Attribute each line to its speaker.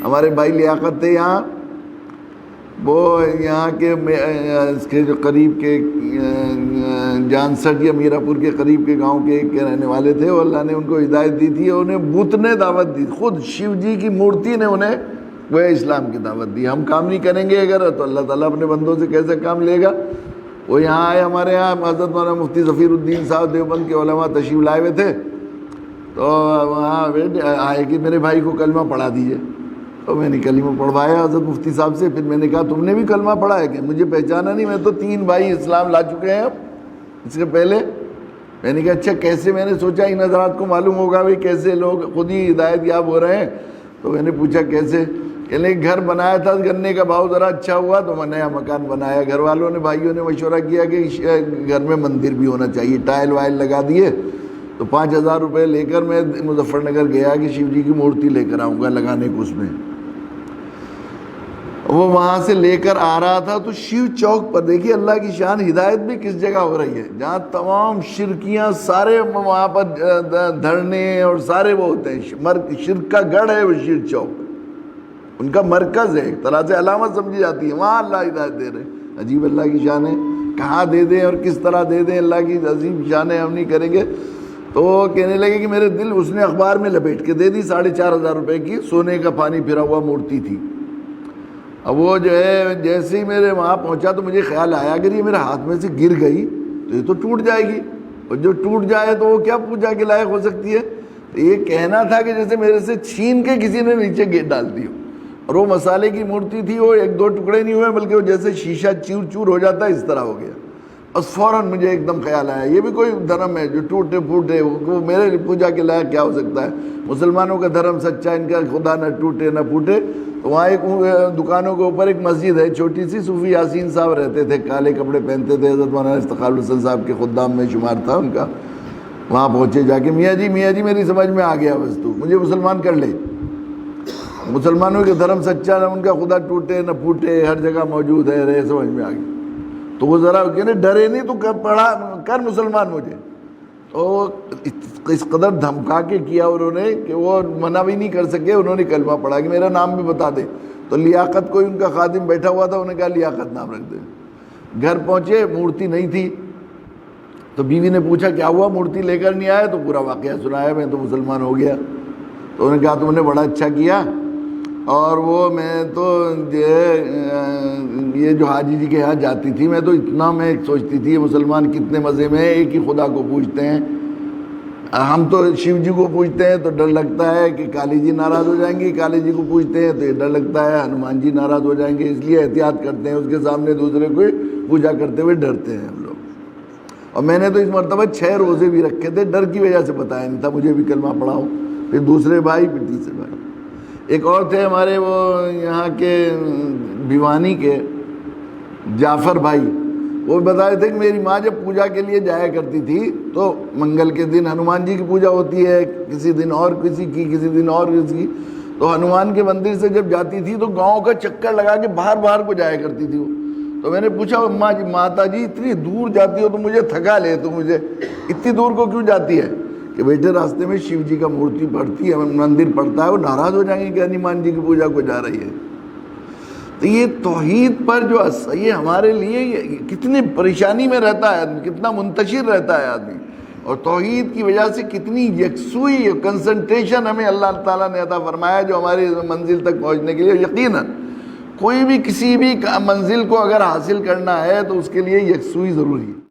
Speaker 1: ہمارے بھائی لیاقت تھے یہاں، وہ یہاں کے اس کے جو قریب کے جانسٹ یا میرا پور کے قریب کے گاؤں کے رہنے والے تھے، اور اللہ نے ان کو ہدایت دی تھی، اور انہیں بت نے دعوت دی، خود شیو جی کی مورتی نے انہیں وہ اسلام کی دعوت دی۔ ہم کام نہیں کریں گے اگر، تو اللہ تعالیٰ اپنے بندوں سے کیسے کام لے گا؟ وہ یہاں آئے، ہمارے یہاں حضرت مولانا مفتی ظفیر الدین صاحب دیوبند کے علماء تشریف لائے ہوئے تھے، تو وہاں آئے کہ میرے بھائی کو کلمہ پڑھا دیجیے، تو میں نے کلمہ پڑھوایا حضرت مفتی صاحب سے۔ پھر میں نے کہا تم نے بھی کلمہ پڑھا ہے کہ؟ مجھے پہچانا نہیں، میں تو 3 بھائی اسلام لا چکے ہیں اب اس کے پہلے۔ میں نے کہا اچھا کیسے؟ میں نے سوچا ان حضرات کو معلوم ہوگا بھائی کیسے لوگ خود ہی ہدایت یاب ہو رہے ہیں، تو میں نے پوچھا کیسے؟ کہ گھر بنایا تھا، گنے کا بھاؤ ذرا اچھا ہوا تو میں نیا مکان بنایا، گھر والوں نے بھائیوں نے مشورہ کیا کہ گھر میں مندر بھی ہونا چاہیے، ٹائل وائل لگا دیے، تو 5000 روپے لے کر میں مظفر نگر گیا کہ شیو جی کی مورتی لے کر آؤں گا لگانے کو اس میں۔ وہ وہاں سے لے کر آ رہا تھا تو شیو چوک پر دیکھیے اللہ کی شان، ہدایت بھی کس جگہ ہو رہی ہے جہاں تمام شرکیاں سارے وہاں پر دھرنے اور سارے وہ ہوتے ہیں، شرک کا گڑھ ہے وہ شیو چوک، ان کا مرکز ہے، ایک طرح سے علامت سمجھی جاتی ہے، وہاں اللہ ہدایت دے رہے ہیں۔ عجیب اللہ کی شان ہے، کہاں دے دیں اور کس طرح دے دیں، اللہ کی عظیم شان ہے، ہم نہیں کریں گے۔ تو کہنے لگے کہ میرے دل، اس نے اخبار میں لپیٹ کے دے دی 4500 روپے کی، سونے کا پانی پھرا ہوا مورتی تھی۔ اب وہ جو ہے جیسے ہی میرے وہاں پہنچا تو مجھے خیال آیا اگر یہ میرے ہاتھ میں سے گر گئی تو یہ تو ٹوٹ جائے گی، اور جو ٹوٹ جائے تو وہ کیا پوجا کے لائق ہو سکتی ہے؟ تو یہ کہنا تھا کہ جیسے میرے سے چھین کے کسی نے نیچے گر ڈال دی ہو، اور وہ مسالے کی مورتی تھی، وہ 1-2 ٹکڑے نہیں ہوئے بلکہ وہ جیسے شیشہ چور چور ہو جاتا ہے اس طرح ہو گیا۔ اور فوراً مجھے ایک دم خیال آیا یہ بھی کوئی دھرم ہے جو ٹوٹے پھوٹے، وہ میرے پوجا کے لائق کیا ہو سکتا ہے؟ مسلمانوں کا دھرم سچا، ان کا خدا نہ ٹوٹے نہ پھوٹے۔ تو وہاں ایک دکانوں کے اوپر ایک مسجد ہے چھوٹی سی، صوفی یاسین صاحب رہتے تھے، کالے کپڑے پہنتے تھے، حضرت مولانا استقال حسن صاحب کے خدام میں شمار تھا ان کا۔ وہاں پہنچے جا کے میاں جی میری سمجھ میں آ گیا، بس تو مجھے مسلمان کر لے، مسلمانوں کے دھرم سچا، نہ ان کا خدا ٹوٹے نہ پھوٹے، ہر جگہ موجود ہے، رہے، سمجھ میں آ گیا۔ تو وہ ذرا کہنے ڈرے نہیں تو پڑھا کر مسلمان مجھے، تو اس قدر دھمکا کے کیا انہوں نے کہ وہ منع بھی نہیں کر سکے، انہوں نے کلمہ پڑھا کہ میرا نام بھی بتا دے۔ تو لیاقت کوئی ان کا خادم بیٹھا ہوا تھا، انہوں نے کہا لیاقت نام رکھ دے۔ گھر پہنچے، مورتی نہیں تھی، تو بیوی نے پوچھا کیا ہوا مورتی لے کر نہیں آیا؟ تو پورا واقعہ سنایا، میں تو مسلمان ہو گیا۔ تو انہوں نے کہا تم نے بڑا اچھا کیا، اور وہ میں تو یہ جو حاجی جی کے یہاں جاتی تھی، میں تو اتنا میں سوچتی تھی یہ مسلمان کتنے مزے میں ہیں، ایک ہی خدا کو پوجتے ہیں، ہم تو شیو جی کو پوجتے ہیں تو ڈر لگتا ہے کہ کالی جی ناراض ہو جائیں گی، کالی جی کو پوجتے ہیں تو یہ ڈر لگتا ہے ہنومان جی ناراض ہو جائیں گے، اس لیے احتیاط کرتے ہیں، اس کے سامنے دوسرے کو پوجا کرتے ہوئے ڈرتے ہیں ہم لوگ۔ اور میں نے تو اس مرتبہ 6 روزے بھی رکھے تھے، ڈر کی وجہ سے بتایا نہیں تھا، مجھے بھی کلمہ پڑھاؤ، پھر دوسرے بھائی، پھر تیسرے بھائی۔ ایک اور تھے ہمارے وہ یہاں کے بھیوانی کے جعفر بھائی، وہ بتا رہے تھے کہ میری ماں جب پوجا کے لیے جایا کرتی تھی تو منگل کے دن ہنومان جی کی پوجا ہوتی ہے، کسی دن اور کسی کی، کسی دن اور کسی کی، تو ہنومان کے مندر سے جب جاتی تھی تو گاؤں کا چکر لگا کے باہر کو جایا کرتی تھی وہ۔ تو میں نے پوچھا ماتا جی اتنی دور جاتی ہو تو مجھے تھکا لے، تو مجھے اتنی دور کو کیوں جاتی ہے؟ کہ بیٹے راستے میں شیو جی کا مورتی پڑتی ہے، مندر پڑتا ہے، وہ ناراض ہو جائیں گے کہ ہنومان جی کی پوجا کو جا رہی ہے۔ تو یہ توحید پر جو یہ ہمارے لیے کتنی پریشانی میں رہتا ہے آدمی، کتنا منتشر رہتا ہے آدمی، اور توحید کی وجہ سے کتنی یکسوئی کنسنٹریشن ہمیں اللہ تعالیٰ نے عطا فرمایا جو ہماری منزل تک پہنچنے کے لیے۔ یقیناً کوئی بھی کسی بھی منزل کو اگر حاصل کرنا ہے تو اس کے لیے یکسوئی ضروری ہے۔